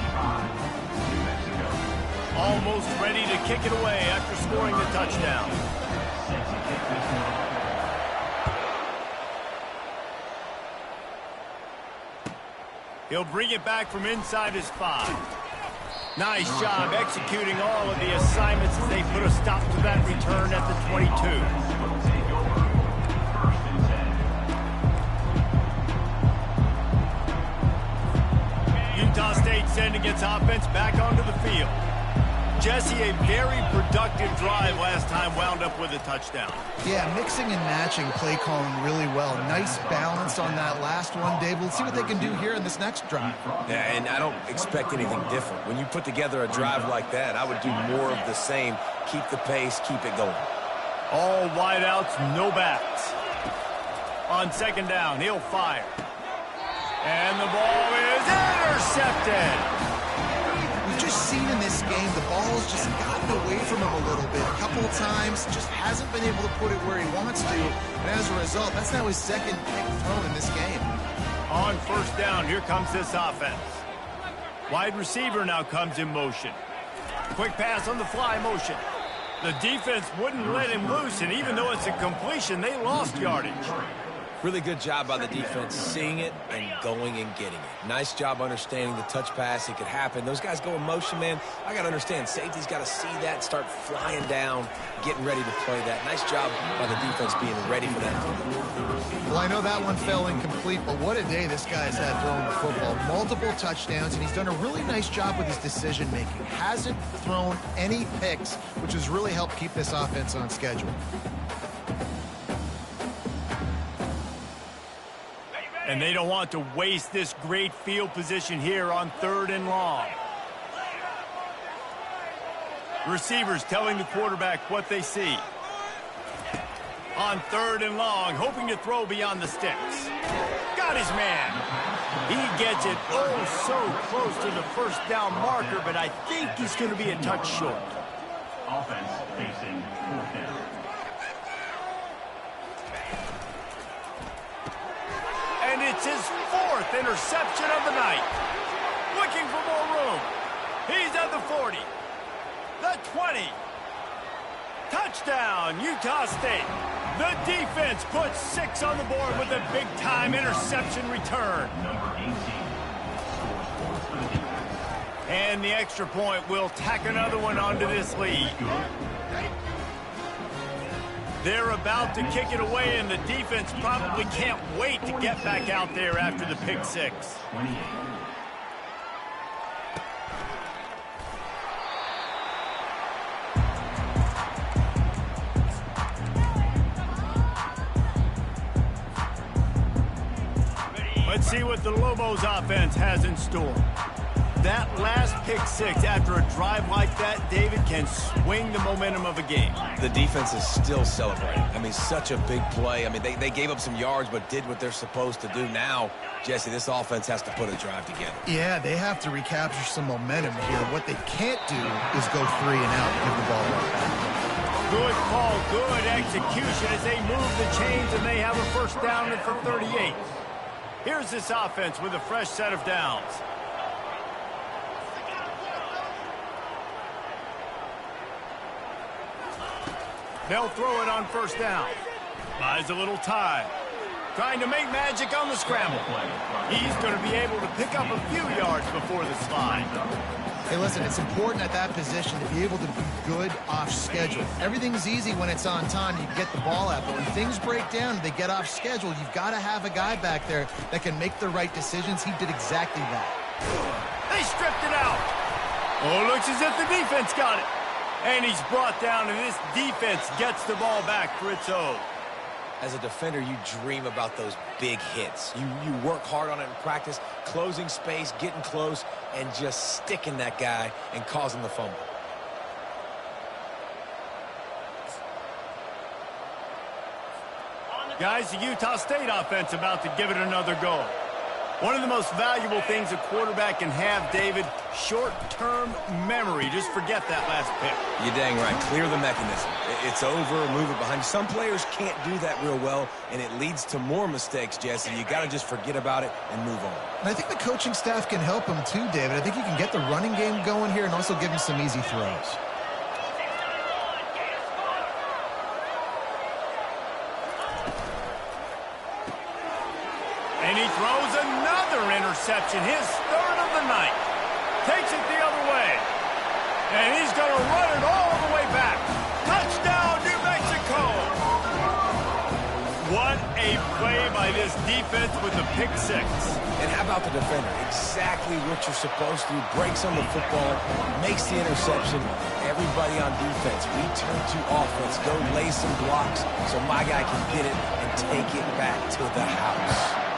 Almost ready to kick it away after scoring the touchdown. He'll bring it back from inside his 5. Nice job executing all of the assignments as they put a stop to that return at the 22. Utah State sending its offense back onto the field. Jesse, a very productive drive last time wound up with a touchdown. Yeah, mixing and matching play calling really well. Nice balance on that last one, Dave. Let's see what they can do here in this next drive. Yeah, and I don't expect anything different. When you put together a drive like that, I would do more of the same. Keep the pace, keep it going. All wideouts, no backs. On 2nd down, he'll fire. And the ball is intercepted. We've just seen in this game the ball's just gotten away from him a little bit. A couple of times, just hasn't been able to put it where he wants to. And as a result, that's now his 2nd pick thrown in this game. On 1st down, here comes this offense. Wide receiver now comes in motion. Quick pass on the fly motion. The defense wouldn't let him loose, and even though it's a completion, they lost yardage. Really good job by the defense seeing it and going and getting it. Nice job understanding the touch pass. It could happen. Those guys go in motion, man. I got to understand. Safety's got to see that, start flying down, getting ready to play that. Nice job by the defense being ready for that. Well, I know that one fell incomplete, but what a day this guy's had throwing the football. Multiple touchdowns, and he's done a really nice job with his decision-making. Hasn't thrown any picks, which has really helped keep this offense on schedule. And they don't want to waste this great field position here on 3rd and long. Receivers telling the quarterback what they see. On 3rd and long, hoping to throw beyond the sticks. Got his man. He gets it oh so close to the 1st down marker, but I think he's going to be a touch short. Offense facing 4th down. And it's his 4th interception of the night. Looking for more room. He's at the 40. The 20. Touchdown, Utah State. The defense puts 6 on the board with a big-time interception return. Number 18. And the extra point will tack another one onto this lead. They're about to kick it away, and the defense probably can't wait to get back out there after the pick 6. 28. Let's see what the Lobos offense has in store. That last pick six after a drive like that, David, can swing the momentum of a game. The defense is still celebrating. I mean, such a big play. I mean, they gave up some yards but did what they're supposed to do. Now, Jesse, this offense has to put a drive together. Yeah, they have to recapture some momentum here. What they can't do is go 3 and out and give the ball right back. Good call, good execution as they move the chains and they have a first down at the 38. Here's this offense with a fresh set of downs. They'll throw it on first down. Buys a little time. Trying to make magic on the scramble. He's going to be able to pick up a few yards before the slide. Hey, listen, it's important at that position to be able to be good off schedule. Everything's easy when it's on time. You get the ball out. But when things break down, they get off schedule, you've got to have a guy back there that can make the right decisions. He did exactly that. They stripped it out. Oh, looks as if the defense got it. And he's brought down, and this defense gets the ball back for its own. As a defender, you dream about those big hits. You work hard on it in practice, closing space, getting close, and just sticking that guy and causing the fumble. Guys, the Utah State offense about to give it another go. One of the most valuable things a quarterback can have, David, short-term memory. Just forget that last pick. You're dang right. Clear the mechanism. It's over, move it behind. Some players can't do that real well, and it leads to more mistakes, Jesse. You got to just forget about it and move on. And I think the coaching staff can help him too, David. I think you can get the running game going here and also give him some easy throws. And he throws another interception, his third of the night. Takes it the other way. And he's going to run it all the way back. Touchdown, New Mexico! What a play by this defense with the pick six. And how about the defender? Exactly what you're supposed to do. Breaks on the football, makes the interception. Everybody on defense, we turn to offense. Go lay some blocks so my guy can get it and take it back to the house.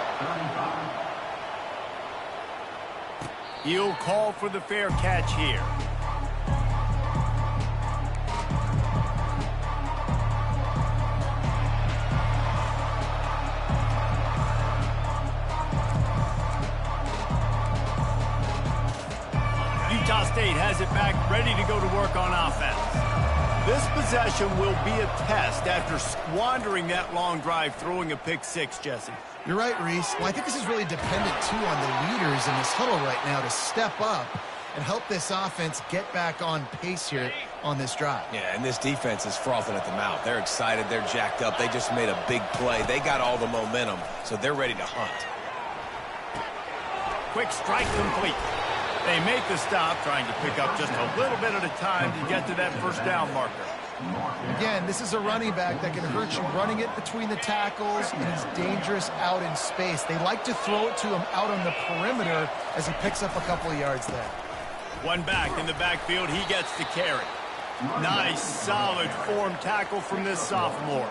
He'll call for the fair catch here. Utah State has it back, ready to go to work on offense. This possession will be a test after squandering that long drive, throwing a pick six, Jesse. You're right, Reese. Well, I think this is really dependent, too, on the leaders in this huddle right now to step up and help this offense get back on pace here on this drive. Yeah, and this defense is frothing at the mouth. They're excited. They're jacked up. They just made a big play. They got all the momentum, so they're ready to hunt. Quick strike complete. They make the stop, trying to pick up just a little bit at a time to get to that first down marker. Again, this is a running back that can hurt you running it between the tackles, and he's dangerous out in space. They like to throw it to him out on the perimeter as he picks up a couple of yards there. One back in the backfield, he gets the carry. Nice, solid form tackle from this sophomore.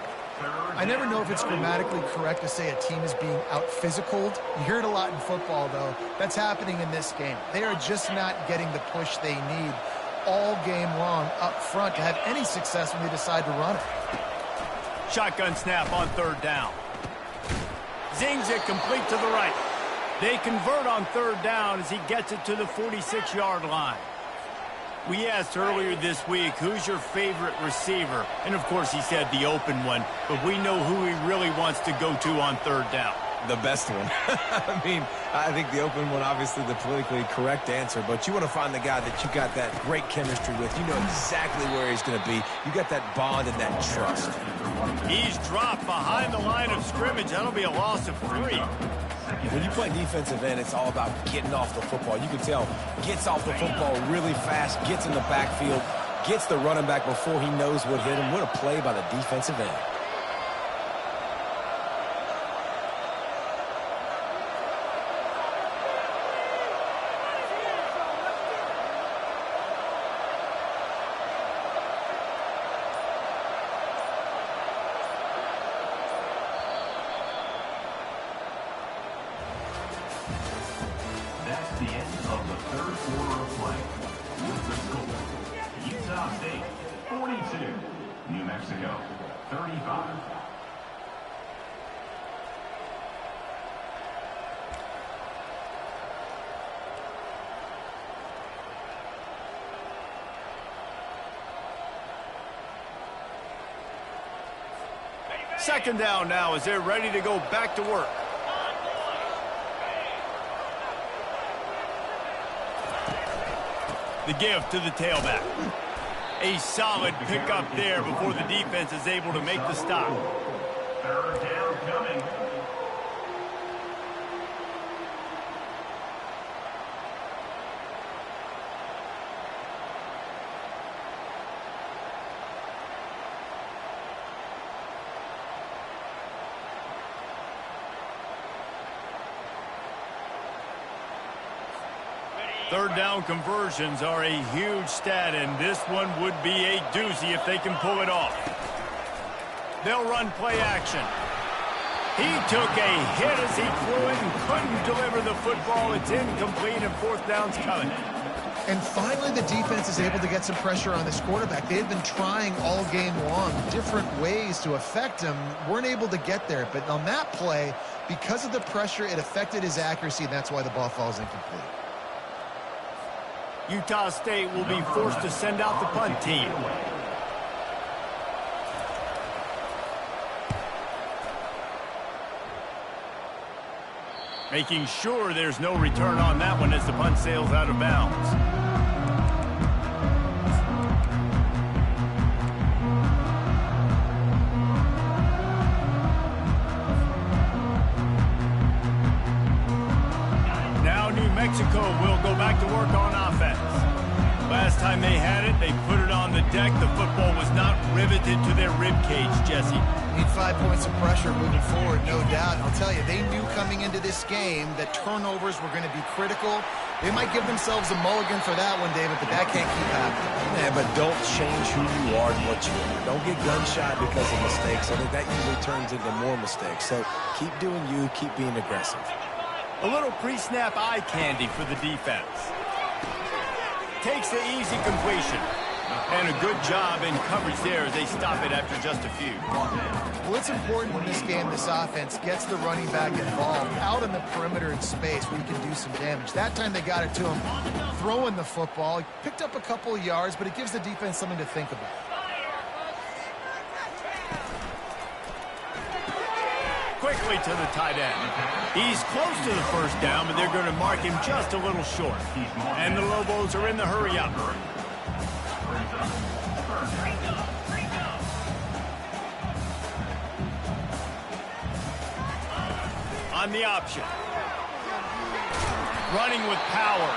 I never know if it's grammatically correct to say a team is being out-physicaled. You hear it a lot in football, though. That's happening in this game. They are just not getting the push they need all game long up front to have any success when they decide to run it. Shotgun snap on third down. Zings it complete to the right. They convert on third down as he gets it to the 46-yard line. We asked earlier this week, who's your favorite receiver? And, of course, he said the open one, but we know who he really wants to go to on third down. The best one. I mean, I think the open one, obviously the politically correct answer, but you want to find the guy that you got that great chemistry with. You know exactly where he's going to be. You got that bond and that trust. He's dropped behind the line of scrimmage. That'll be a loss of 3. When you play defensive end, it's all about getting off the football. You can tell, gets off the football really fast, gets in the backfield, gets the running back before he knows what hit him. What a play by the defensive end. the end of the third quarter of play. With the score, Utah State 42, New Mexico 35. Second down now as they're ready to go back to work. The give to the tailback. A solid pickup there before the defense is able to make the stop. Third down coming. Third down conversions are a huge stat, and this one would be a doozy if they can pull it off. They'll run play action. He took a hit as he flew it and couldn't deliver the football. It's incomplete, and fourth down's coming. And finally, the defense is able to get some pressure on this quarterback. They had been trying all game long different ways to affect him. Weren't able to get there. But on that play, because of the pressure, it affected his accuracy, and that's why the ball falls incomplete. Utah State will be forced to send out the punt team. Making sure there's no return on that one as the punt sails out of bounds. Now New Mexico will go back to work on offense. Last time they had it, they put it on the deck. The football was not riveted to their rib cage, Jesse. Need 5 points of pressure moving forward, no doubt. I'll tell you, they knew coming into this game that turnovers were going to be critical. They might give themselves a mulligan for that one, David, but that can't keep happening. Yeah, but don't change who you are and what you are. Don't get gun-shy because of mistakes. I think that usually turns into more mistakes. So keep doing you, keep being aggressive. A little pre-snap eye candy for the defense. Takes the easy completion. And a good job in coverage there as they stop it after just a few. Well, it's important in this game, this offense gets the running back involved out in the perimeter in space where you can do some damage. That time they got it to him throwing the football. He picked up a couple of yards, but it gives the defense something to think about. Quickly to the tight end. He's close to the first down, but they're going to mark him just a little short. And the Lobos are in the hurry-up. On the option. Running with power.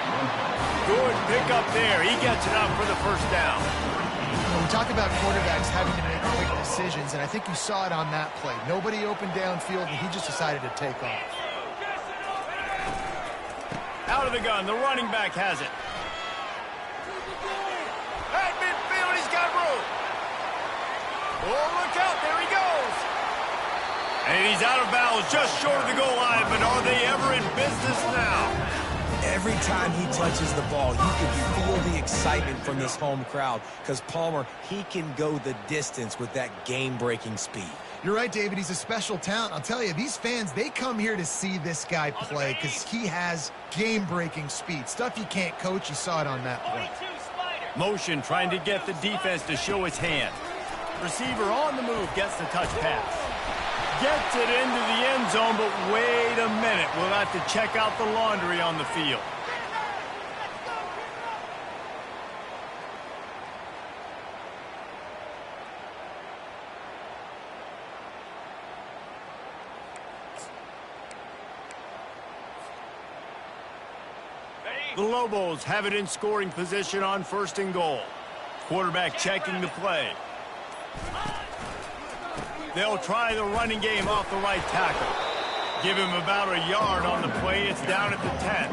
Good pickup there. He gets it out for the first down. When we talk about quarterbacks having to make quick decisions, and I think you saw it on that play. Nobody opened downfield, and he just decided to take off. Out of the gun. The running back has it. At midfield, he's got room. Oh, look out. There he goes. And he's out of bounds just short of the goal line, but are they ever in business now? Every time he touches the ball, you can feel the excitement from this home crowd because Palmer, he can go the distance with that game-breaking speed. You're right, David. He's a special talent. I'll tell you, these fans, they come here to see this guy play because he has game-breaking speed. Stuff you can't coach. You saw it on that play. Motion trying to get the defense to show his hand. Receiver on the move gets the touch pass. Gets it into the end zone, but wait a minute. We'll have to check out the laundry on the field. The Lobos have it in scoring position on first and goal. Quarterback checking the play. They'll try the running game off the right tackle. Give him about a yard on the play. It's down at the 10.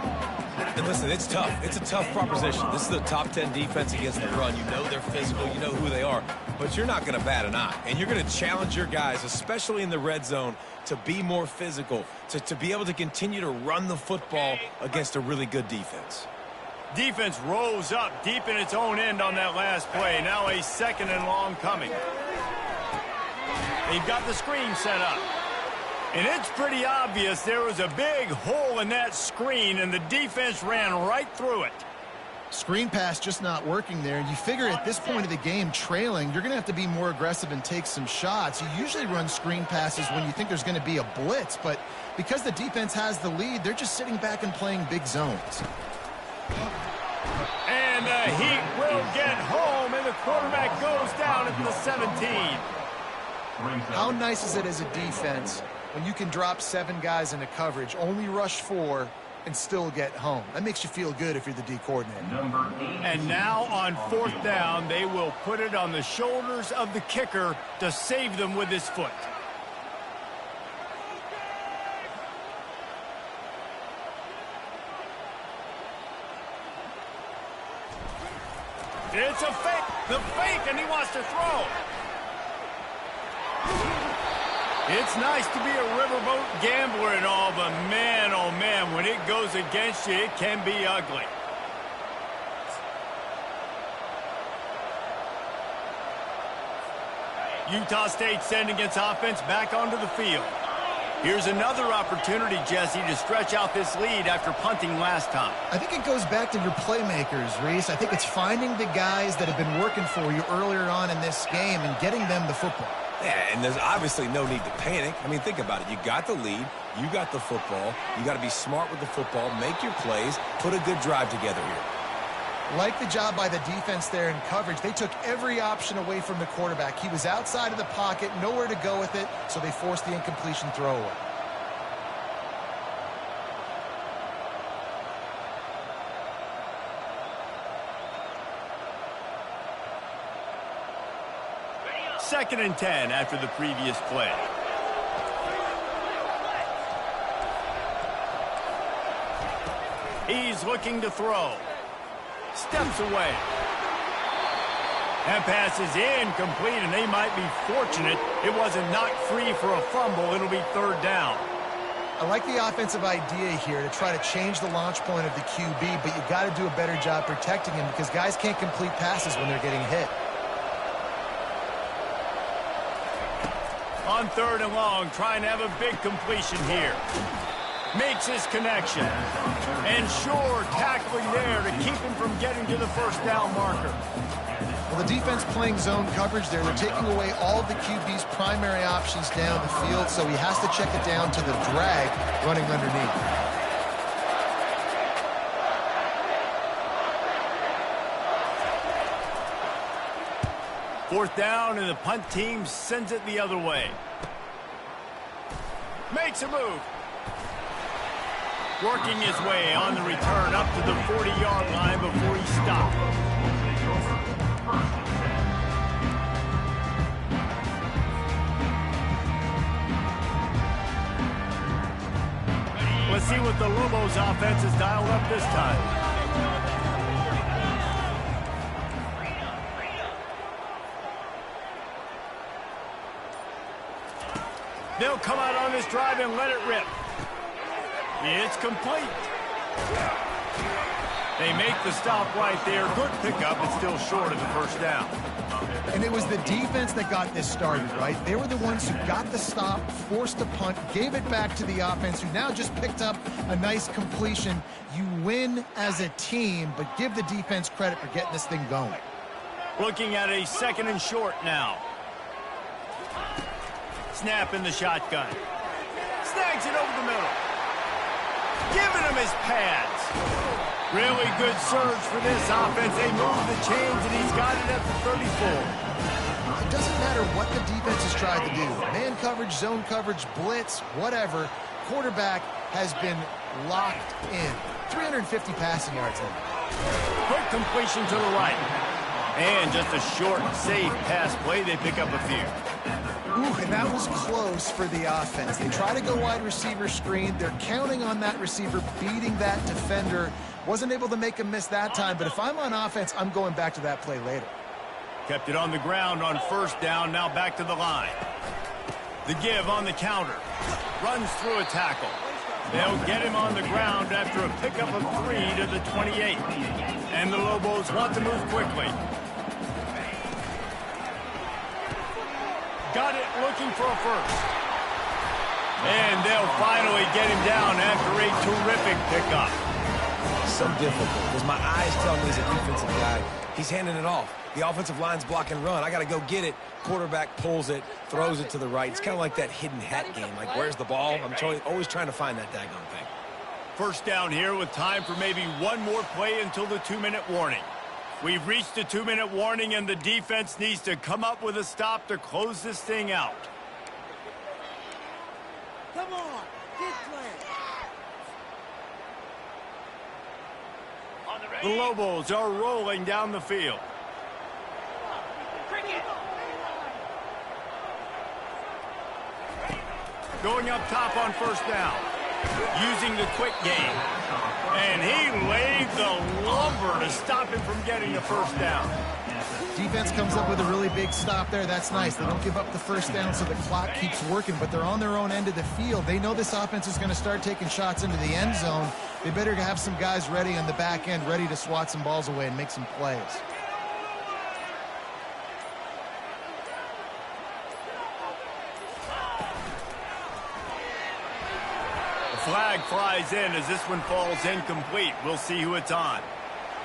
And listen, it's tough. It's a tough proposition. This is the top 10 defense against the run. You know they're physical. You know who they are. but you're not going to bat an eye. And you're going to challenge your guys, especially in the red zone, to be more physical, to be able to continue to run the football against a really good defense. Defense rose up deep in its own end on that last play. Now a 2nd and long coming. They've got the screen set up. And it's pretty obvious there was a big hole in that screen, and the defense ran right through it. Screen pass just not working there. You figure at this point of the game, trailing, you're going to have to be more aggressive and take some shots. You usually run screen passes when you think there's going to be a blitz, but because the defense has the lead, they're just sitting back and playing big zones. And the Heat will get home, and the quarterback goes down at the 17. How nice is it as a defense when you can drop 7 guys into coverage, only rush 4, and still get home? That makes you feel good if you're the D coordinator. And now on 4th down, they will put it on the shoulders of the kicker to save them with his foot. It's a fake. The fake, and he wants to throw. It's nice to be a riverboat gambler and all, but man, oh man, when it goes against you, it can be ugly. Utah State sending its offense back onto the field. Here's another opportunity, Jesse, to stretch out this lead after punting last time. I think it goes back to your playmakers, Reese. I think it's finding the guys that have been working for you earlier on in this game and getting them the football. Yeah, and there's obviously no need to panic. I mean, think about it. You got the lead. You got the football. You got to be smart with the football, make your plays, put a good drive together here. Like the job by the defense there in coverage. They took every option away from the quarterback. He was outside of the pocket, nowhere to go with it, so they forced the incompletion throwaway. Second and 10 after the previous play. He's looking to throw. Steps away. That pass is incomplete, and they might be fortunate it wasn't knocked free for a fumble. It'll be 3rd down. I like the offensive idea here to try to change the launch point of the QB, but you got to do a better job protecting him because guys can't complete passes when they're getting hit. On 3rd and long, trying to have a big completion here. Makes his connection. And sure, tackling there to keep him from getting to the 1st down marker. Well, the defense playing zone coverage there. They're taking away all of the QB's primary options down the field, so he has to check it down to the drag running underneath. Fourth down, and the punt team sends it the other way. Makes a move. Working his way on the return up to the 40-yard line before he stopped. Let's see what the Lobos offense has dialed up this time. They'll come out on this drive and let it rip. It's complete. They make the stop right there. Good pickup, but still short of the 1st down. And it was the defense that got this started, right? They were the ones who got the stop, forced a punt, gave it back to the offense, who now just picked up a nice completion. You win as a team, but give the defense credit for getting this thing going. Looking at a 2nd and short now. Snap in the shotgun. Snags it over the middle. Giving him his pads. Really good surge for this offense. They move the chains, and he's got it at the 34. It doesn't matter what the defense has tried to do. Man coverage, zone coverage, blitz, whatever. Quarterback has been locked in. 350 passing yards in. Quick completion to the right. And just a short, safe pass play. They pick up a few. Ooh, and that was close for the offense. They try to go wide receiver screen. They're counting on that receiver beating that defender. Wasn't able to make him miss that time, but if I'm on offense, I'm going back to that play later. Kept it on the ground on first down, now back to the line. The give on the counter. Runs through a tackle. They'll get him on the ground after a pickup of 3 to the 28. And the Lobos want to move quickly. Got it, looking for a first. And they'll finally get him down after a terrific pickup. So difficult because my eyes tell me he's a defensive guy. He's handing it off. The offensive line's block and run. I got to go get it. Quarterback pulls it, throws it to the right. It's kind of like that hidden hat game. Like, where's the ball? I'm always trying to find that daggone thing. First down here with time for maybe one more play until the 2-minute warning. We've reached the 2-minute warning, and the defense needs to come up with a stop to close this thing out. Come on, get playing. The Lobos are rolling down the field. Going up top on first down. Using the quick game. And he laid the lumber to stop him from getting the first down. Defense comes up with a really big stop there. That's nice. They don't give up the first down, so the clock keeps working, but they're on their own end of the field. They know this offense is going to start taking shots into the end zone. They better have some guys ready on the back end, ready to swat some balls away and make some plays. The flag flies in as this one falls incomplete. We'll see who it's on.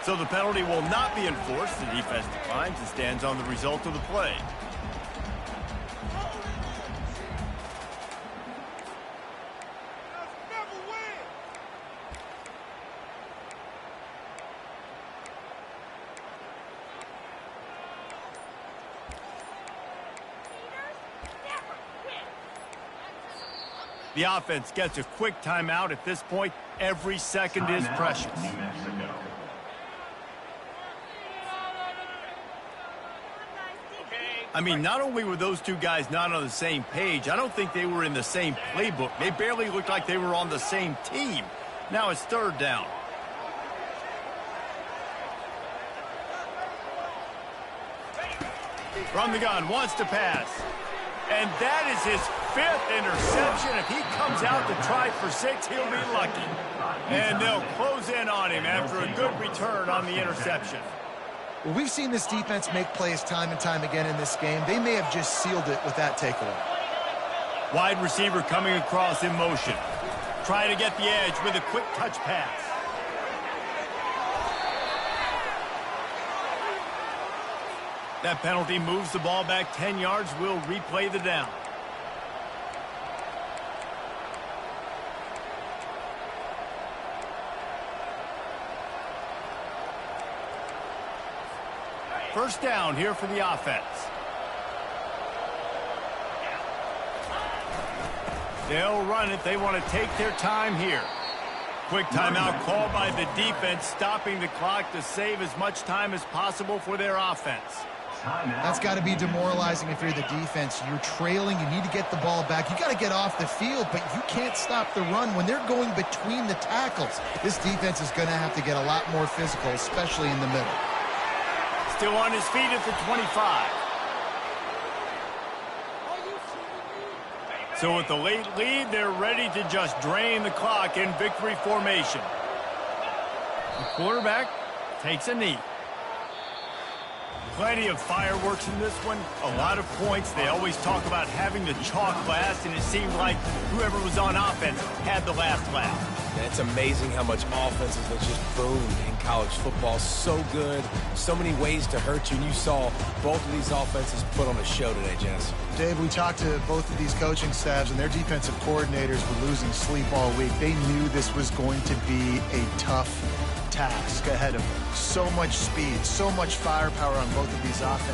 So the penalty will not be enforced. The defense declines and stands on the result of the play. The offense gets a quick timeout. At this point, every second is precious. I mean, not only were those two guys not on the same page, I don't think they were in the same playbook. They barely looked like they were on the same team. Now it's third down. From the gun, wants to pass. And that is his 5th interception. If he comes out to try for 6, he'll be lucky. And they'll close in on him after a good return on the interception. Well, we've seen this defense make plays time and time again in this game. They may have just sealed it with that takeaway. Wide receiver coming across in motion. Try to get the edge with a quick touch pass. That penalty moves the ball back 10 yards. We'll replay the down. First down here for the offense. They'll run it. They want to take their time here. Quick timeout called by the defense, stopping the clock to save as much time as possible for their offense. That's got to be demoralizing if you're the defense. You're trailing. You need to get the ball back. You got to get off the field, but you can't stop the run when they're going between the tackles. This defense is going to have to get a lot more physical, especially in the middle. Still on his feet at the 25. So with the late lead, they're ready to just drain the clock in victory formation. The quarterback takes a knee. Plenty of fireworks in this one, a lot of points. They always talk about having the chalk last, and it seemed like whoever was on offense had the last laugh. And it's amazing how much offenses have just boomed in college football. So good, so many ways to hurt you. And you saw both of these offenses put on a show today, Jess. Dave, we talked to both of these coaching staffs, and their defensive coordinators were losing sleep all week. They knew this was going to be a tough task ahead of them. So much speed, so much firepower on both of these offenses.